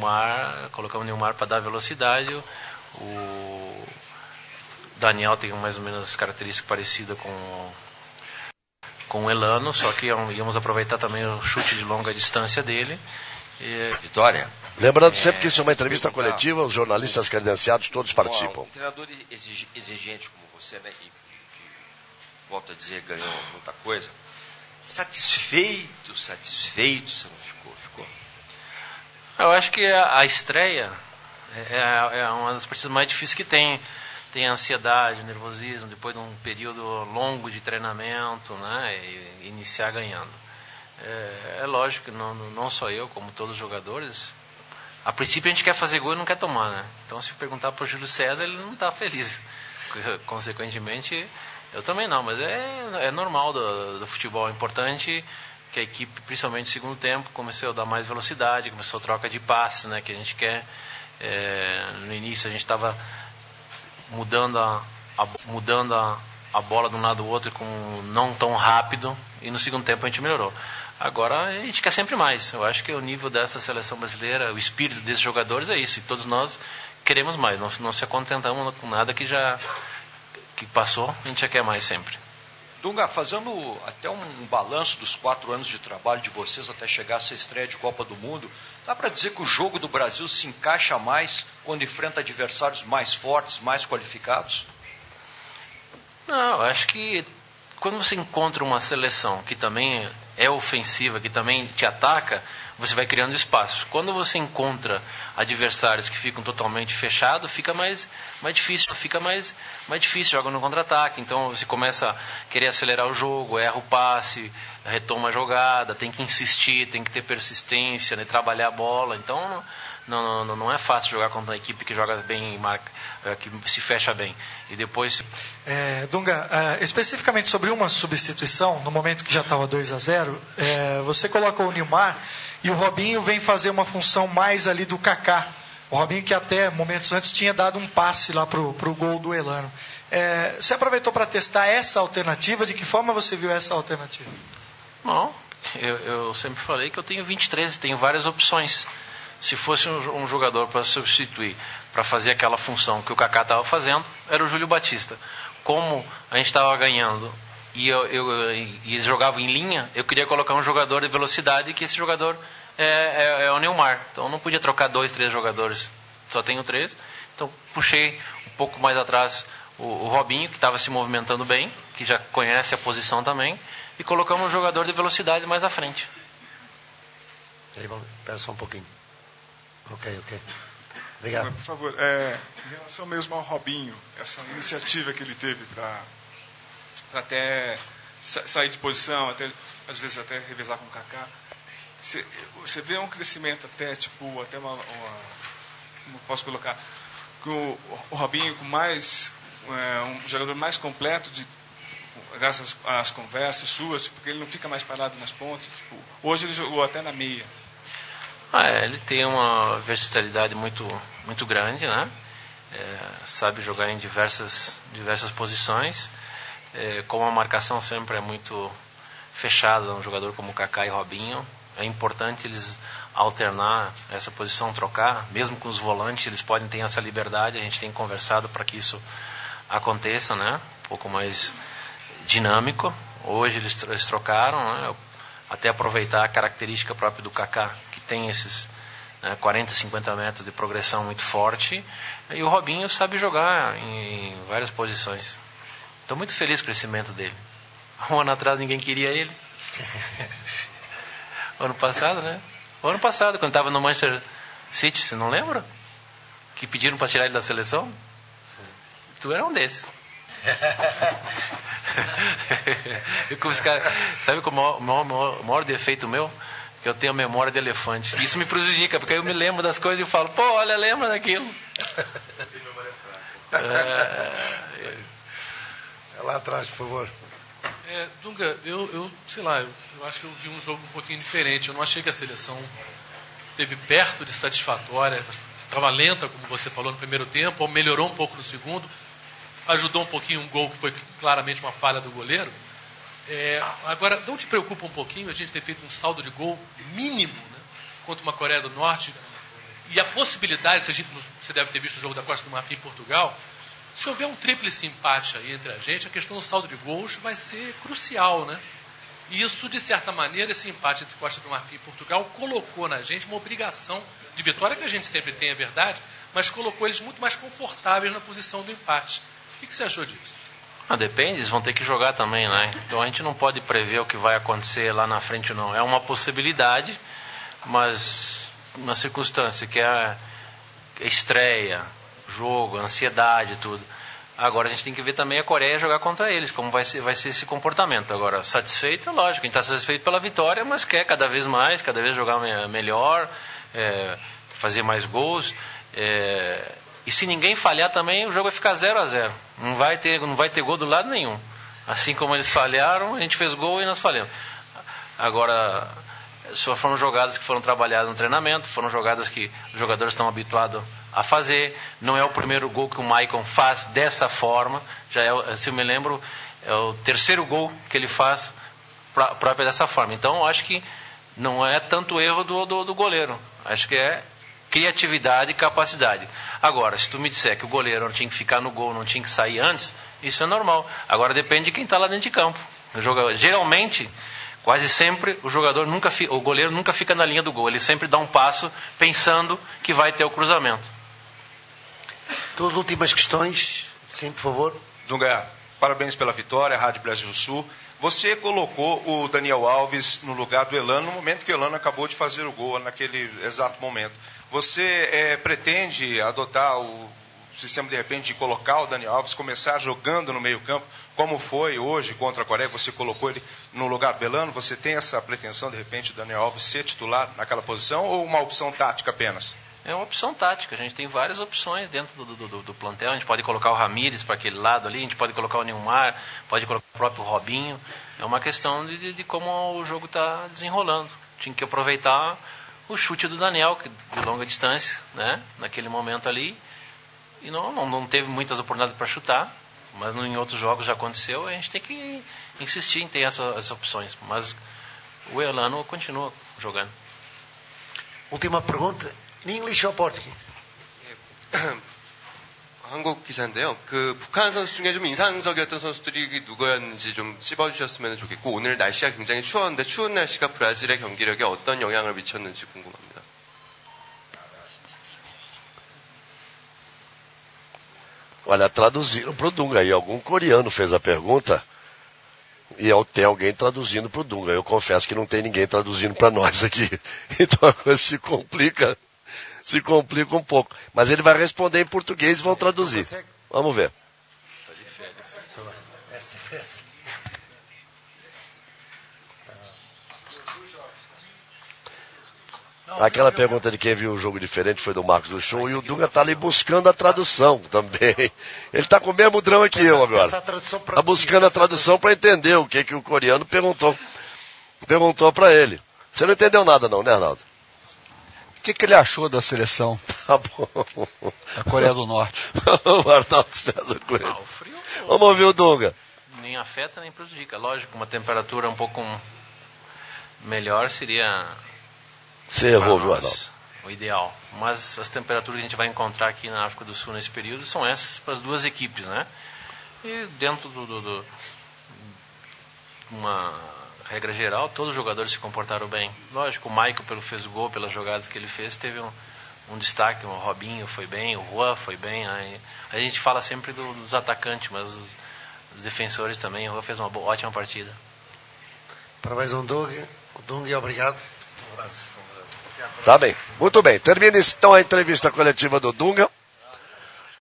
Nilmar, colocamos o Nilmar para dar velocidade. O Daniel tem mais ou menos características parecidas com o Elano, só que íamos aproveitar também o chute de longa distância dele. Vitória. Lembrando sempre que isso é uma entrevista coletiva, os jornalistas credenciados todos participam. Um treinador exigente como você, né, e volto a dizer, ganhou muita coisa. Satisfeito você não ficou? Eu acho que a estreia é uma das partidas mais difíceis que tem. Tem ansiedade, nervosismo, depois de um período longo de treinamento, né, e iniciar ganhando. É lógico que não só eu, como todos os jogadores, a princípio a gente quer fazer gol e não quer tomar, né? Então se perguntar para o Júlio César, ele não está feliz. Consequentemente, eu também não, mas é normal do futebol. É importante que a equipe, principalmente no segundo tempo, começou a dar mais velocidade, começou a troca de passes, né, que a gente quer. No início a gente estava mudando a bola de um lado do outro com não tão rápido, e no segundo tempo a gente melhorou. Agora a gente quer sempre mais. Eu acho que o nível dessa seleção brasileira, o espírito desses jogadores é isso, e todos nós queremos mais, não se contentamos com nada que passou, a gente já quer mais sempre. Dunga, fazendo até um balanço dos 4 anos de trabalho de vocês até chegar a essa estreia de Copa do Mundo, dá para dizer que o jogo do Brasil se encaixa mais quando enfrenta adversários mais fortes, mais qualificados? Não, eu acho que quando você encontra uma seleção que também é ofensiva, que também te ataca, você vai criando espaço. Quando você encontra adversários que ficam totalmente fechados, fica mais difícil, joga no contra-ataque. Então você começa a querer acelerar o jogo, erra o passe, retoma a jogada, tem que insistir, tem que ter persistência, né, trabalhar a bola. Então não é fácil jogar contra uma equipe que joga bem, que se fecha bem. E depois... Dunga, especificamente sobre uma substituição, no momento que já estava 2-0, você colocou o Nilmar e o Robinho vem fazer uma função mais ali do Kaká. O Robinho que até momentos antes tinha dado um passe lá pro gol do Elano. Você aproveitou para testar essa alternativa? De que forma você viu essa alternativa? Não, eu sempre falei que eu tenho 23, tenho várias opções. Se fosse um jogador para substituir, para fazer aquela função que o Kaká estava fazendo, era o Júlio Batista. Como a gente estava ganhando e eles jogavam em linha, eu queria colocar um jogador de velocidade, que esse jogador é o Nilmar. Então eu não podia trocar 2, 3 jogadores, só tenho 3. Então puxei um pouco mais atrás o Robinho, que estava se movimentando bem, que já conhece a posição também, e colocamos um jogador de velocidade mais à frente. Espera só um pouquinho. Ok. Obrigado. Por favor, em relação mesmo ao Robinho, essa iniciativa que ele teve para até sair de posição, até, às vezes até revezar com o Kaká, você vê um crescimento até como posso colocar, com o Robinho com mais, um jogador mais completo, graças às conversas suas, porque ele não fica mais parado nas pontas. Hoje ele jogou até na meia. Ele tem uma versatilidade muito, muito grande, né? Sabe jogar em diversas posições. Como a marcação sempre é muito fechada, um jogador como Kaká e Robinho, é importante eles alternar essa posição, trocar, mesmo com os volantes, eles podem ter essa liberdade, a gente tem conversado para que isso aconteça, né? Um pouco mais dinâmico. Hoje eles trocaram, né? Até aproveitar a característica própria do Kaká, que tem esses 40, 50 metros de progressão muito forte, e o Robinho sabe jogar em várias posições. Estou muito feliz com o crescimento dele. Um ano atrás ninguém queria ele. Ano passado, né? O ano passado, quando estava no Manchester City, você não lembra? Que pediram para tirar ele da seleção? Tu era um desses. Sabe qual o maior defeito meu? Que eu tenho a memória de elefante. Isso me prejudica, porque eu me lembro das coisas e falo, olha, lembra daquilo. Lá atrás, por favor. Dunga, eu acho que eu vi um jogo um pouquinho diferente. Eu não achei que a seleção esteve perto de satisfatória. Estava lenta, como você falou, no primeiro tempo, ou melhorou um pouco no segundo. Ajudou um pouquinho um gol que foi claramente uma falha do goleiro. Agora, não te preocupa um pouquinho a gente ter feito um saldo de gol mínimo, né, contra uma Coreia do Norte E a possibilidade, você deve ter visto o jogo da Costa do Marfim em Portugal, se houver um tríplice empate aí entre a gente, a questão do saldo de gols vai ser crucial, né? E isso, de certa maneira, esse empate entre Costa do Marfim e Portugal colocou na gente uma obrigação de vitória, que a gente sempre tem, é verdade, mas colocou eles muito mais confortáveis na posição do empate. O que você achou disso? Depende, eles vão ter que jogar também, né? Então a gente não pode prever o que vai acontecer lá na frente, não. É uma possibilidade, mas uma circunstância que é a estreia, jogo, ansiedade, tudo. Agora a gente tem que ver também a Coreia jogar contra eles, como vai ser esse comportamento. Agora, satisfeito, lógico, a gente está satisfeito pela vitória, mas quer cada vez mais, cada vez jogar melhor, fazer mais gols. E se ninguém falhar também, o jogo vai ficar 0-0. Não vai ter gol do lado nenhum. Assim como eles falharam, a gente fez gol e nós falhamos. Agora, só foram jogadas que foram trabalhadas no treinamento, foram jogadas que os jogadores estão habituados a fazer. Não é o primeiro gol que o Maicon faz dessa forma. Já se eu me lembro, é o terceiro gol que ele faz próprio dessa forma. Então, eu acho que não é tanto erro do goleiro. Acho que é criatividade e capacidade. Agora, se tu me disser que o goleiro não tinha que ficar no gol, não tinha que sair antes, isso é normal. Agora depende de quem está lá dentro de campo. Geralmente, quase sempre, o goleiro nunca fica na linha do gol. Ele sempre dá um passo pensando que vai ter o cruzamento. Duas últimas questões, sim, por favor. Dunga, parabéns pela vitória, Rádio Brasil Sul. Você colocou o Daniel Alves no lugar do Elano no momento que o Elano acabou de fazer o gol, naquele exato momento. Você pretende adotar o sistema, de repente, de colocar o Daniel Alves, começar jogando no meio-campo, como foi hoje contra a Coreia? Você colocou ele no lugar do Elano? Você tem essa pretensão, de repente, o Daniel Alves ser titular naquela posição ou uma opção tática apenas? É uma opção tática. A gente tem várias opções dentro do plantel. A gente pode colocar o Ramírez para aquele lado ali, a gente pode colocar o Nilmar, pode colocar o próprio Robinho. É uma questão de como o jogo está desenrolando. Tinha que aproveitar o chute do Daniel, de longa distância, né, naquele momento ali. E não teve muitas oportunidades para chutar, mas em outros jogos já aconteceu. A gente tem que insistir em ter essas opções. Mas o Elano continua jogando. Última pergunta. In English or Portuguese? 한국 기사인데요. 북한 선수 중에 좀 인상적이었던 선수들이 누구였는지 좀 찝어주셨으면 좋겠고, 오늘 날씨가 굉장히 추웠는데 추운 날씨가 브라질의 경기력에 어떤 영향을 미쳤는지 궁금합니다. Olha, traduziram para o Dunga aí. Algum coreano fez a pergunta e tem alguém traduzindo para o Dunga. Eu confesso que não tem ninguém traduzindo para nós aqui. Então a coisa se complica um pouco. Mas ele vai responder em português e vão traduzir. Vamos ver. Aquela pergunta de quem viu um jogo diferente foi do Marcos do Show, e o Dunga está ali buscando a tradução também. Ele está com o mesmo drama que eu agora. Está buscando a tradução para entender o que o coreano perguntou para ele. Você não entendeu nada não, né, Arnaldo? O que ele achou da seleção da Coreia do Norte? O Arnaldo César Coelho. Vamos ouvir o Dunga. Nem afeta, nem prejudica. Lógico, uma temperatura um pouco melhor seria... Você errou, viu, Arnaldo? O ideal. Mas as temperaturas que a gente vai encontrar aqui na África do Sul nesse período são essas para as duas equipes, né? E dentro uma regra geral, todos os jogadores se comportaram bem. Lógico, o Maicon, fez o gol, pelas jogadas que ele fez, teve um destaque. O Robinho foi bem, o Juan foi bem. A gente fala sempre dos atacantes, mas os defensores também. O Juan fez uma ótima partida. Parabéns ao Dunga, obrigado. Um abraço. Tá bem, muito bem. Termina então a entrevista coletiva do Dunga.